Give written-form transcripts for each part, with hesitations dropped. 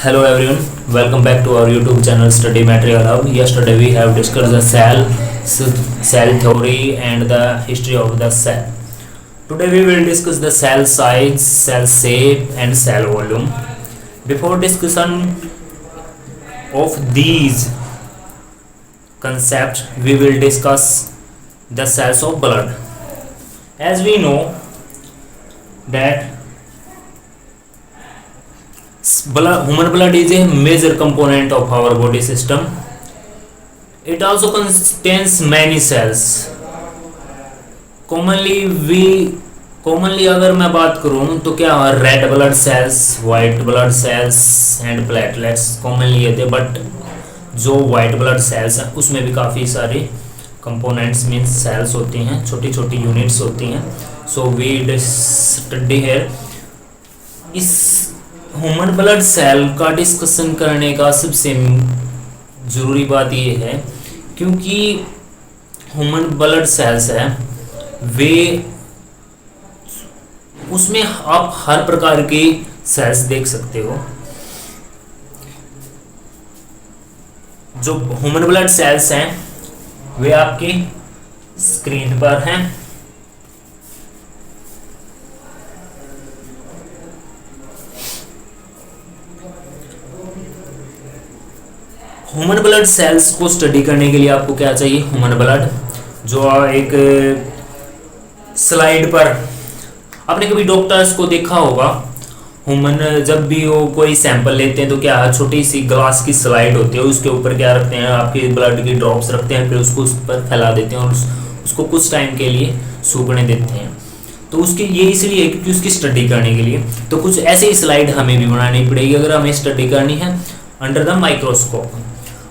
Hello everyone, welcome back to our YouTube channel Study Material Hub. Yesterday we have discussed the cell theory and the history of the cell. Today we will discuss the cell size, cell shape and cell volume. Before discussion of these concepts, we will discuss the cells of blood. As we know that human blood is a major component of our body system. It also contains many cells. Commonly अगर मैं बात करूँ तो क्या red blood cells, white blood cells and platelets commonly ये थे, but जो white blood cells हैं उसमें भी काफ़ी सारे कंपोनेंट्स मीन्स सेल्स होती हैं, छोटी छोटी यूनिट्स होती हैं. So we study here. इस ह्यूमन ब्लड सेल का डिस्कशन करने का सबसे ज़रूरी बात ये है क्योंकि ह्यूमन ब्लड सेल्स हैं वे उसमें आप हर प्रकार के सेल्स देख सकते हो. जो ह्यूमन ब्लड सेल्स हैं वे आपके स्क्रीन पर हैं. ह्यूमन ब्लड सेल्स को स्टडी करने के लिए आपको क्या चाहिए? ह्यूमन ब्लड, जो एक स्लाइड पर आपने कभी डॉक्टर्स को देखा होगा. ह्यूमन जब भी वो कोई सैंपल लेते हैं तो क्या छोटी सी ग्लास की स्लाइड होती है, उसके ऊपर क्या रखते हैं? आपके ब्लड की ड्रॉप्स रखते हैं, फिर उसको उस पर फैला देते हैं और उसको कुछ टाइम के लिए सूखने देते हैं. तो उसकी ये इसलिए क्योंकि उसकी स्टडी करने के लिए. तो कुछ ऐसे ही स्लाइड हमें भी बनानी पड़ेगी अगर हमें स्टडी करनी है अंडर द माइक्रोस्कोप.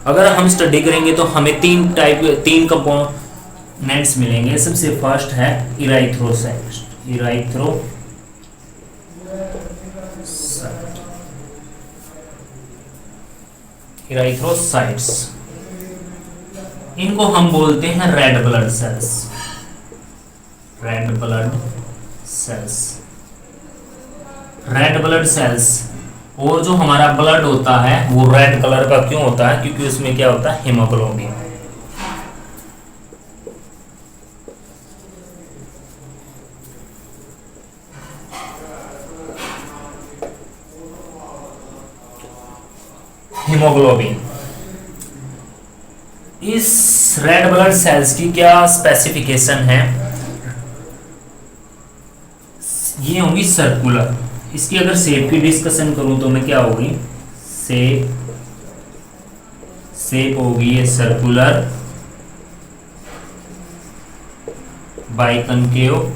अगर हम स्टडी करेंगे तो हमें तीन कंपोनेंट्स मिलेंगे. सबसे फर्स्ट है इराइथ्रोसाइट्स. इनको हम बोलते हैं रेड ब्लड सेल्स. और जो हमारा ब्लड होता है वो रेड कलर का क्यों होता है? क्योंकि उसमें क्या होता है? हीमोग्लोबिन. इस रेड ब्लड सेल्स की क्या स्पेसिफिकेशन है? ये होंगी सर्कुलर. इसकी अगर शेप की डिस्कशन करूं तो मैं क्या होगी? शेप होगी ये circular, biconcave.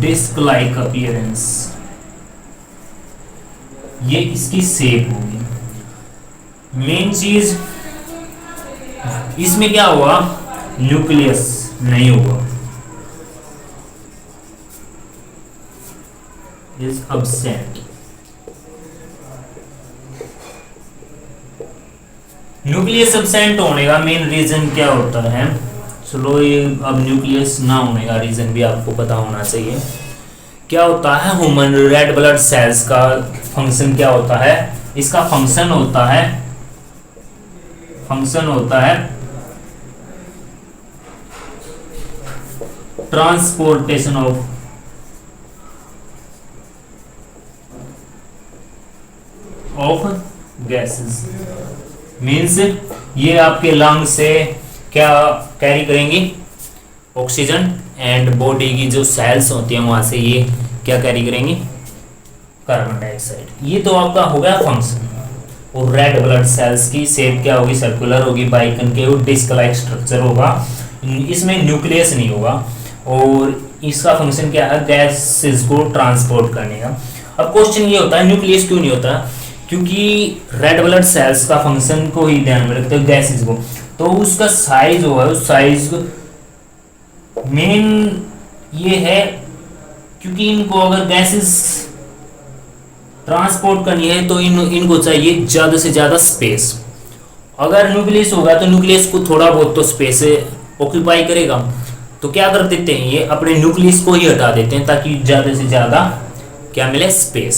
Disc like appearance, ये इसकी शेप होगी. मेन चीज इसमें क्या हुआ? न्यूक्लियस नहीं हुआ, इज अब्सेंट. न्यूक्लियस अब्सेंट होने का मेन रीजन क्या होता है? चलो ये अब न्यूक्लियस ना होने का रीजन भी आपको पता होना चाहिए. क्या होता है? ह्यूमन रेड ब्लड सेल्स का फंक्शन क्या होता है? इसका फंक्शन होता है ट्रांसपोर्टेशन ऑफ गैसेस. मीन्स ये आपके लंग से क्या कैरी करेंगी? ऑक्सीजन. एंड बॉडी की जो सेल्स होती हैं वहां से ये क्या कैरी करेंगी? Carbon dioxide. ये तो आपका हो गया फंक्शन. और रेड ब्लड सेल्स की शेप क्या होगी? सर्कुलर होगी, बाइकनकेव, डिस्क लाइक स्ट्रक्चर होगा. इसमें न्यूक्लियस नहीं होगा. और इसका फंक्शन क्या है? गैसेस को ट्रांसपोर्ट करने का. अब क्वेश्चन ये होता है न्यूक्लियस क्यों नहीं होता? क्योंकि रेड ब्लड सेल्स का फंक्शन को ही ध्यान में रखते हैं, गैसेस को. तो उसका साइज जो है उस साइज मेन ये है क्योंकि इनको अगर गैसेस ट्रांसपोर्ट करनी है तो इनको चाहिए ज़्यादा से ज़्यादा स्पेस. अगर न्यूक्लियस होगा तो न्यूक्लियस को थोड़ा बहुत तो स्पेस ऑक्यूपाई करेगा, तो क्या कर देते हैं ये अपने न्यूक्लियस को ही हटा देते हैं ताकि ज्यादा से ज्यादा क्या मिले, स्पेस।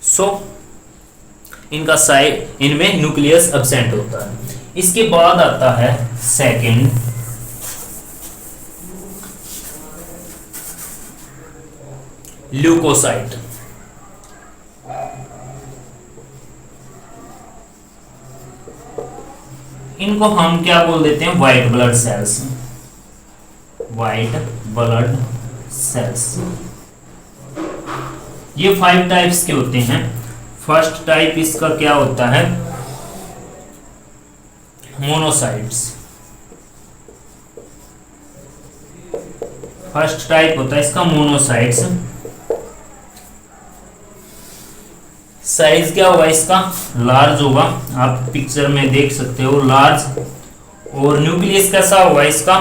सो इनका साइड, इनमें न्यूक्लियस एब्सेंट होता है। इसके बाद आता है सेकंड, ल्यूकोसाइट। इनको हम क्या बोल देते हैं, white blood cells, white blood cells. ये 5 टाइप्स के होते हैं। फर्स्ट टाइप इसका क्या होता है, मोनोसाइट्स। फर्स्ट टाइप होता है इसका मोनोसाइट्स। साइज क्या होगा इसका, लार्ज होगा, आप पिक्चर में देख सकते हो, लार्ज। और न्यूक्लियस कैसा होगा इसका,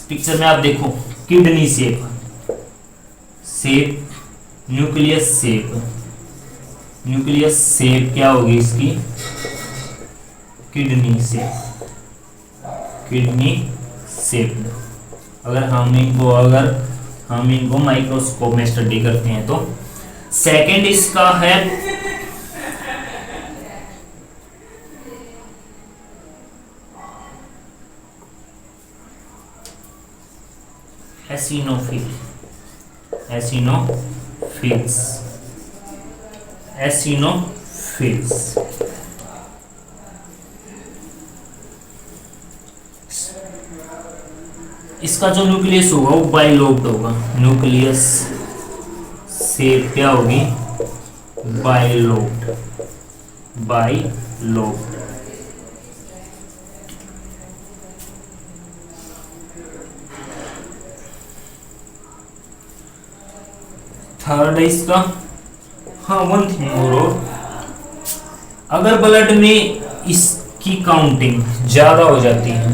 पिक्चर में आप देखो, kidney shape, nucleus shape. Nucleus shape क्या होगी इसकी, किडनी शेप, किडनी शेप। अगर हम इनको माइक्रोस्कोप में स्टडी करते हैं तो। सेकंड इसका है एसिनोफिल, एसिनोफिल्स। इसका जो न्यूक्लियस होगा वो बाइलोब्ड होगा। न्यूक्लियस शेप क्या होगी, बाइलोब्ड, बाइलोब्ड। थर्ड है इसका, हाँ, वन थिंग और, अगर ब्लड में इसकी काउंटिंग ज्यादा हो जाती है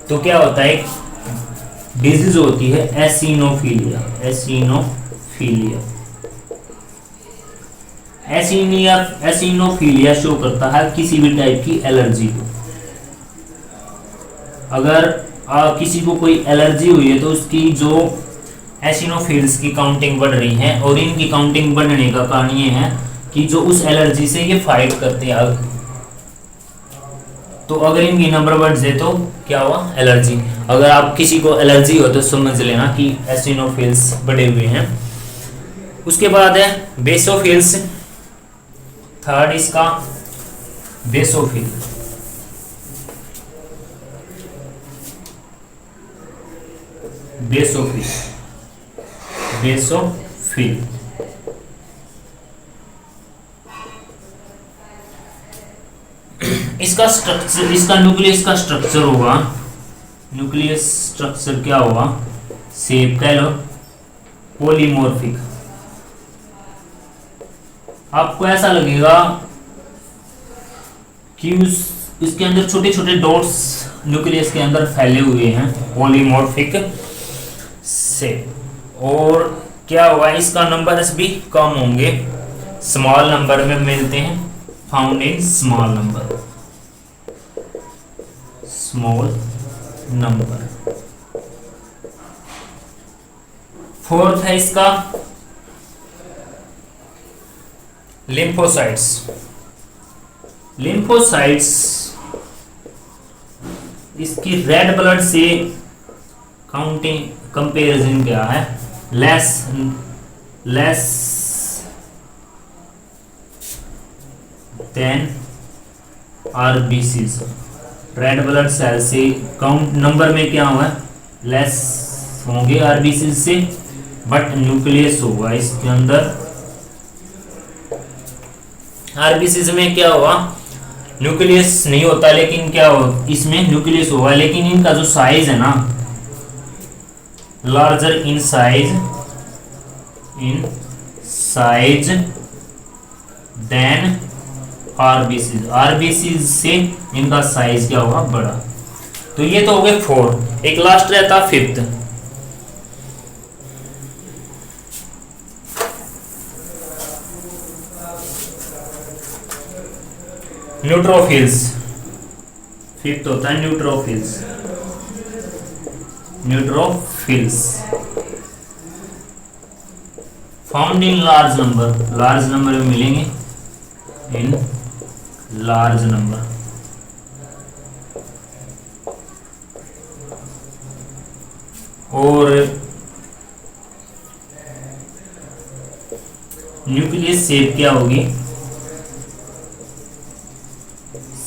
तो क्या होता है, डिजीज होती है एसिनोफीलिया, एसिनोफीलिया शो करता है किसी भी टाइप की एलर्जी को। अगर किसी को कोई एलर्जी हुई है तो उसकी जो एसिनोफिल्स की काउंटिंग बढ़ रही है, और इनकी काउंटिंग बढ़ने का कारण ये है कि जो उस एलर्जी से ये फाइट करते हैं। तो अगर इनकी नंबर बढ़ जाए तो क्या हुआ, एलर्जी। अगर आप किसी को एलर्जी हो तो समझ लेना कि एसिनोफिल्स बढ़े हुए हैं। उसके बाद है बेसोफिल्स। थर्ड इसका बेसोफिल, बेसोफिल। इसका स्ट्रक्चर, इसका न्यूक्लियस का स्ट्रक्चर होगा, न्यूक्लियस स्ट्रक्चर क्या होगा, शेप कह लो पॉलीमॉर्फिक। आपको ऐसा लगेगा कि इसके अंदर छोटे छोटे डॉट्स न्यूक्लियस के अंदर फैले हुए हैं, पॉलीमॉर्फिक शेप। और क्या हुआ, इसका नंबर्स भी कम होंगे, स्मॉल नंबर में मिलते हैं, found in small number, small number. Fourth है इसका लिम्फोसाइट्स। लिम्फोसाइट्स इसकी रेड ब्लड से काउंटिंग कंपैरिजन क्या है, less than RBCs. Red blood cell से काउंट नंबर में क्या हुआ, लेस होंगे आरबीसी से, बट न्यूक्लियस होगा इसके अंदर। आरबीसी में क्या हुआ, न्यूक्लियस नहीं होता, लेकिन क्या हो, इसमें न्यूक्लियस होगा, लेकिन इनका जो साइज है ना, larger in size than RBC से इनका साइज क्या होगा, बड़ा। तो ये तो हो गए 4। एक लास्ट रहता 5th, न्यूट्रोफिल्स, फिफ्थ होता है neutrophils. Neutrophils found in large number, large number में मिलेंगे, इन लार्ज नंबर। और न्यूक्लियस शेप क्या होगी,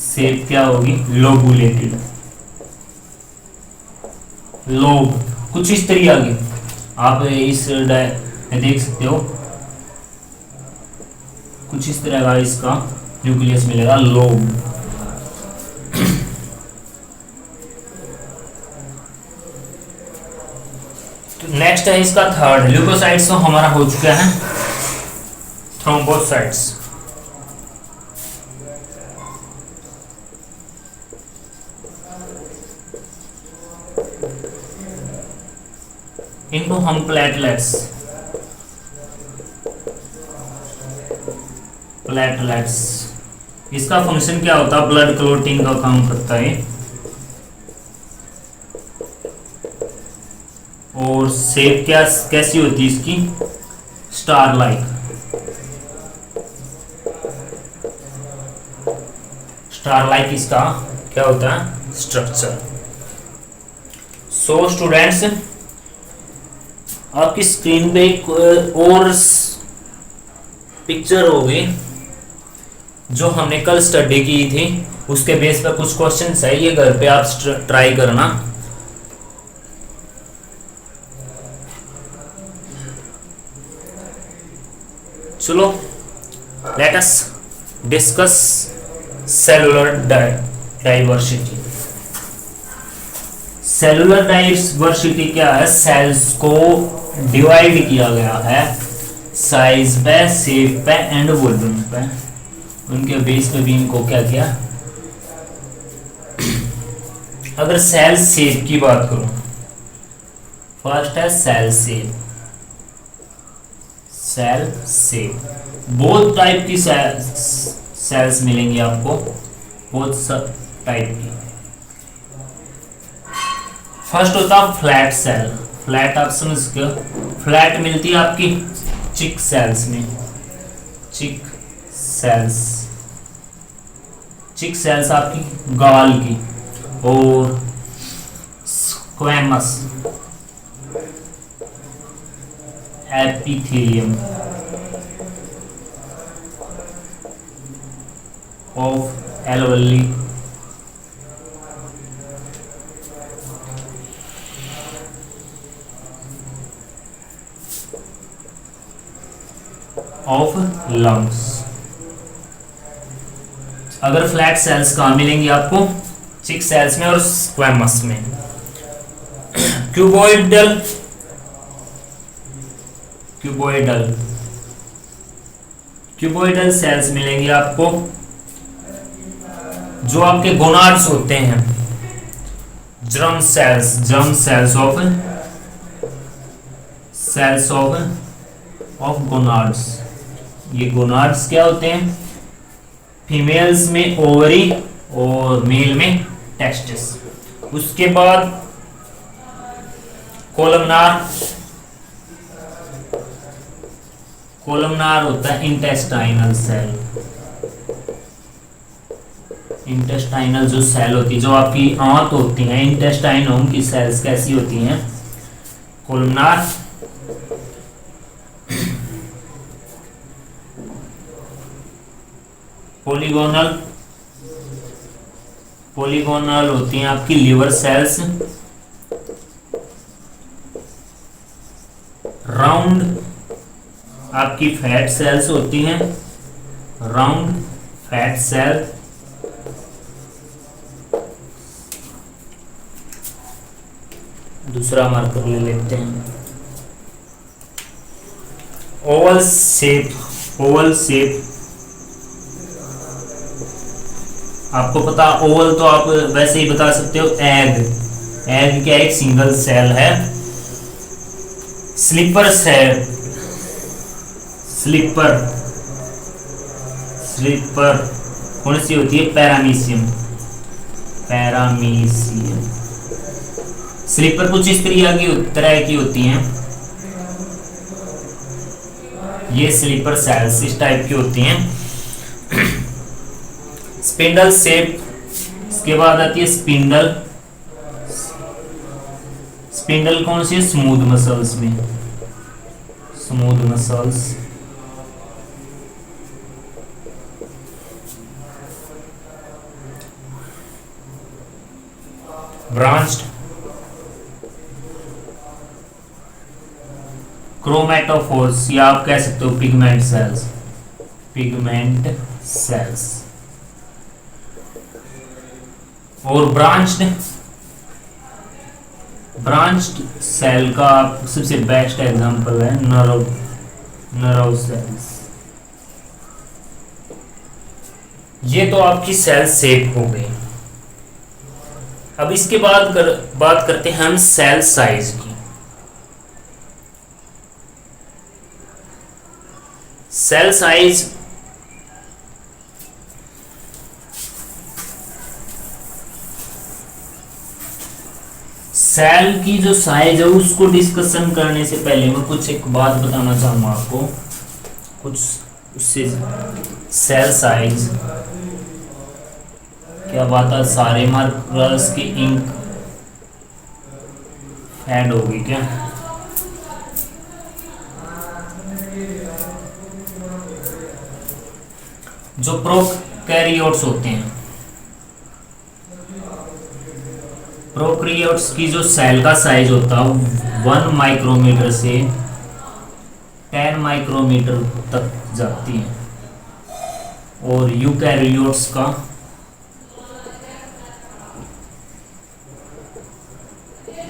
शेप क्या होगी, लोबुलेटेड, लोब, कुछ इस तरह आगे आप इस देख सकते हो, कुछ इस तरह का इसका न्यूक्लियस मिलेगा, लोब। नेक्स्ट है इसका थर्ड, ल्यूकोसाइट्स तो हमारा हो चुका है, थ्रोम्बोसाइट्स। इनको हम प्लेटलेट्स, प्लेटलेट्स, इसका फंक्शन क्या होता है, ब्लड क्लोटिंग का काम करता है। और शेप क्या कैसी होती है इसकी, स्टार लाइक, स्टार लाइक इसका क्या होता है, स्ट्रक्चर। सो स्टूडेंट्स, आपकी स्क्रीन पे एक और पिक्चर होगी जो हमने कल स्टडी की थी, उसके बेस पर कुछ क्वेश्चन है, ये घर पे आप ट्राई करना। चलो let us discuss cellular diversity. Cellular diversity क्या है, सेल्स को डिवाइड किया गया है साइज पे, शेप पे एंड वॉल्यूम पे, उनके बेस पे भी इनको क्या किया। अगर सेल शेप की बात करो, फर्स्ट है सेल शेप, सेल शेप, बहुत टाइप की सेल्स मिलेंगी आपको, बहुत सब टाइप की। फर्स्ट होता है फ्लैट सेल, फ्लैट आप समझ सकते हो, फ्लैट मिलती है आपकी चिक सेल्स में, चिक सेल्स, चिक सेल्स आपकी गाल की। और squamous epithelium of alveoli, of lungs. अगर फ्लैट सेल्स कहाँ मिलेंगी आपको, चिक सेल्स में और स्क्वैमस में। क्यूबॉइडल, क्यूबॉइडल, क्यूबॉइडल सेल्स मिलेंगी आपको जो आपके गोनाड्स होते हैं, germ cells, germ cells of, cells of gonads. ये गोनाड्स क्या होते हैं, फीमेल्स में ओवरी और मेल में टेस्टिस। उसके बाद कोलमनार, कोलमनार होता है इंटेस्टाइनल सेल, इंटेस्टाइनल जो सेल होती है, जो आपकी आंत होती है, इंटेस्टाइनोम की सेल्स कैसी होती हैं, कोलमनार। पॉलीगोनल, पॉलीगोनल होती हैं आपकी लिवर सेल्स। राउंड आपकी फैट सेल्स होती हैं, राउंड फैट सेल। दूसरा मार्कर ले लेते हैं, ओवल शेप, ओवल शेप आपको पता, ओवल तो आप वैसे ही बता सकते हो, एग, एग क्या एक सिंगल सेल है। स्लीपर सेल, स्लीपर, स्लीपर कौन सी होती है? पैरामीशियम। पैरामीशियम। स्लीपर कुछ इस तरह की होती हैं। ये स्लीपर सेल्स इस टाइप की होती हैं। Spindle shape. इसके बाद आती है स्पिंडल। स्पिंडल कौन सी है? स्मूथ मसल्स में। Smooth muscles. ब्रांच्ड। क्रोमैटोफोर्स या आप कह सकते हो पिगमेंट सेल्स। Pigment cells. और ब्रांच्ड। ब्रांच्ड सेल का सबसे बेस्ट एग्जांपल है नर्व सेल्स। ये तो आपकी सेल शेप हो गई। अब इसके बाद बात करते हैं हम सेल साइज की। सेल साइज सेल की जो साइज है उसको डिस्कशन करने से पहले मैं कुछ एक बात बताना चाहूंगा आपको। कुछ उससे सेल साइज क्या बात है? सारे मार्कर्स की इंक ऐड होगी क्या? जो प्रोकैरियोट्स होते हैं, प्रोकैरियोट्स की जो सेल का साइज होता है 1 माइक्रोमीटर से 10 माइक्रोमीटर तक जाती है। और यूकैरियोट्स का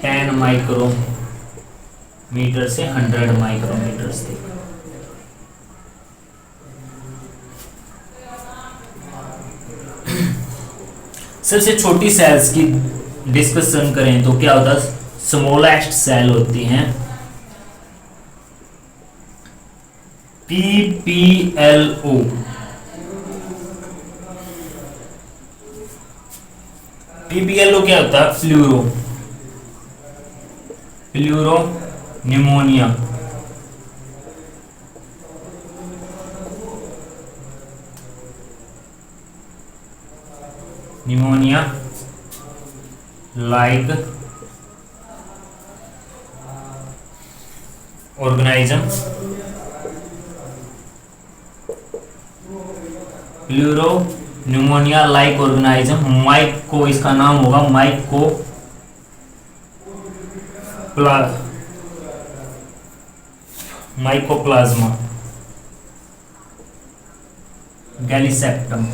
10 माइक्रोमीटर से 100 माइक्रोमीटर तक। सबसे छोटी सेल्स की डिस्कशन करें तो क्या होता है? स्मॉलेस्ट सेल होती हैं PPLO। PPLO क्या होता है? Pleuro pneumonia. Pneumonia like organism. Pleuro pneumonia like organism. Myco इसका नाम होगा माइकोप्लाज्मा। गैलीसेप्टम।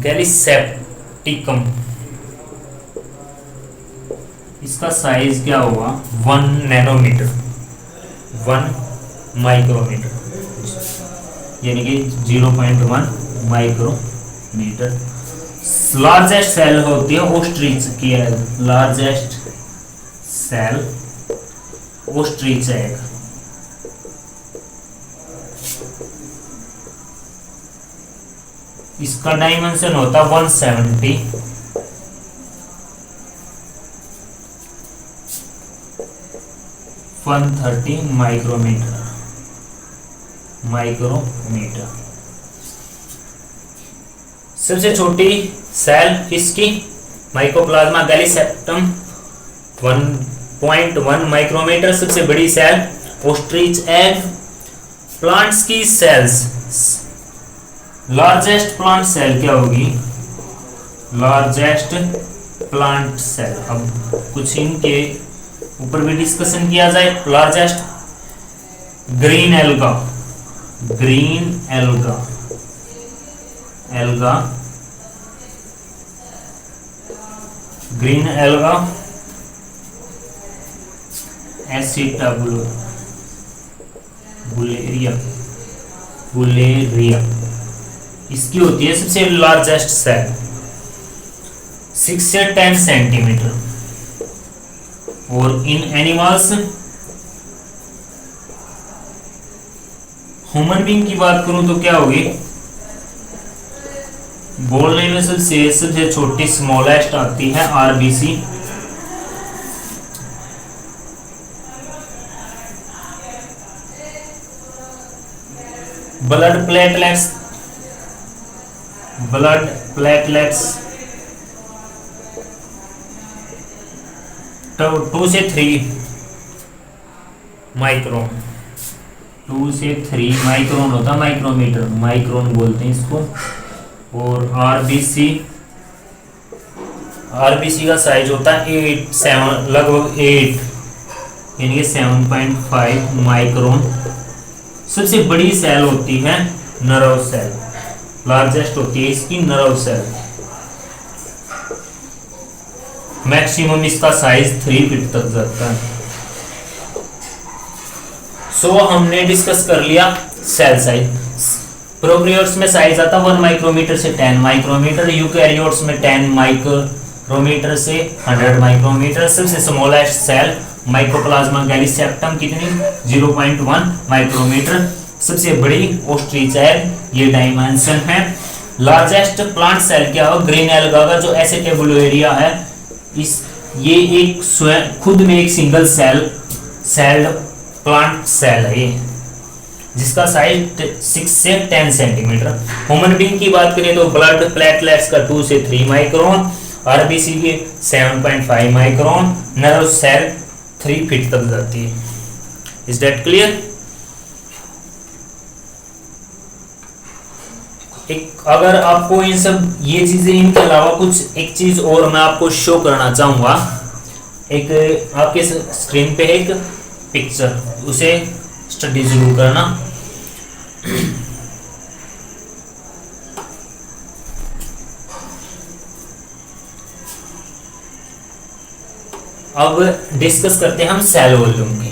गैलीसेप्टिकम। इसका साइज क्या होगा? 1 नैनोमीटर 1 माइक्रोमीटर यानी कि 0.1 माइक्रोमीटर। लार्जेस्ट सेल होती है ओस्ट्रिच की। Largest cell ostrich egg. इसका डायमेंशन होता है 130 माइक्रोमीटर। सबसे छोटी सेल इसकी माइकोप्लाज्मा गैलीसेप्टम 1.1 माइक्रोमीटर। सबसे बड़ी सेल ओस्ट्रिच एग। प्लांट्स की सेल्स। लार्जेस्ट प्लांट सेल क्या होगी? Largest plant cell. अब कुछ इनके ऊपर भी डिस्कशन किया जाए। Largest green alga. Green alga green alga बुलेरिया इसकी होती है सबसे लार्जेस्ट सेल 6 से 10 सेंटीमीटर। और इन एनिमल्स, ह्यूमन बीइंग की बात करूं तो क्या होगी, बोलने में सबसे छोटी स्मॉलेस्ट आती है RBC. Blood platelets, blood platelets 2 से 3 माइक्रोन, 2 से 3 माइक्रोन होता है, माइक्रोमीटर, माइक्रोन बोलते हैं इसको। और आरबीसी, आरबीसी का साइज होता है 7 लगभग 8 यानी कि 7.5 माइक्रोन। सबसे बड़ी सेल होती है नर्व सेल, लार्जेस्ट होती है इसकी नर्व सेल। मैक्सिमम इसका साइज 3 फीट तक जाता है। सो हमने डिस्कस कर लिया सेल साइज। प्रोकैरियोट्स में साइज आता है 1 माइक्रोमीटर से 10 माइक्रोमीटर, यूकैरियोट्स में 10 माइक्रोमीटर से 100 माइक्रोमीटर। सबसे स्मॉलेस्ट सेल माइकोप्लाज्मा गैलीसेप्टम कितनी 0.1 माइक्रोमीटर। सबसे बड़ी ओस्ट्रीचेर, ये डायमेंशन है। लार्जेस्ट प्लांट सेल क्या हो, ग्रीन एल्गा का जो एसिटिबुलेरिया है, इस ये एक स्वयं खुद में एक सिंगल सेल्ड प्लांट सेल है ये, जिसका साइज 6 से 10 सेंटीमीटर। ह्यूमन बीइंग की बात करें तो ब्लड प्लेटलेट्स का 2 से 3 माइक्रोन, आरबीसी के 7.5 माइक्रोन, नर्व सेल 3 फीट तक जाती है। Is that clear? एक अगर आपको इन सब ये चीजें, इनके अलावा कुछ एक चीज और मैं आपको शो करना चाहूंगा। एक आपके स्क्रीन पे एक पिक्चर, उसे स्टडी जरूर करना। अब डिस्कस करते हैं हम सेल वॉल्यूम की।